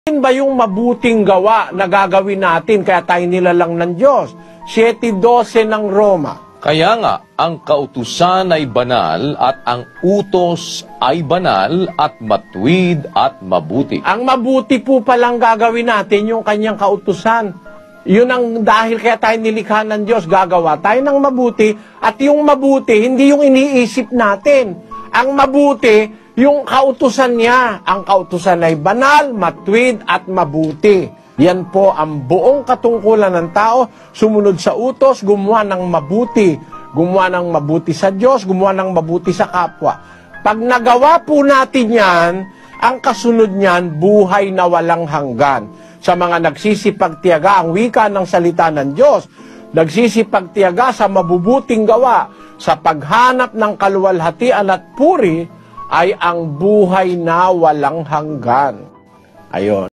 Yan ba yung mabuting gawa na gagawin natin kaya tayo nilalang ng Diyos? 7:12 ng Roma. Kaya nga, ang kautusan ay banal at ang utos ay banal at matuwid at mabuti. Ang mabuti po palang gagawin natin yung kanyang kautusan. Yun ang dahil kaya tayo nilikha ng Diyos, gagawa tayo ng mabuti. At yung mabuti, hindi yung iniisip natin. Ang mabuti, yung kautusan niya. Ang kautusan ay banal, matuwid at mabuti. Yan po ang buong katungkulan ng tao, sumunod sa utos, gumawa ng mabuti. Gumawa ng mabuti sa Diyos, gumawa ng mabuti sa kapwa. Pag nagawa po natin yan, ang kasunod niyan, buhay na walang hanggan. Sa mga nagsisipagtiyaga, ang wika ng salita ng Diyos, nagsisipagtiyaga sa mabubuting gawa, sa paghanap ng kaluwalhatian at puri, ay ang buhay na walang hanggan. Ayon.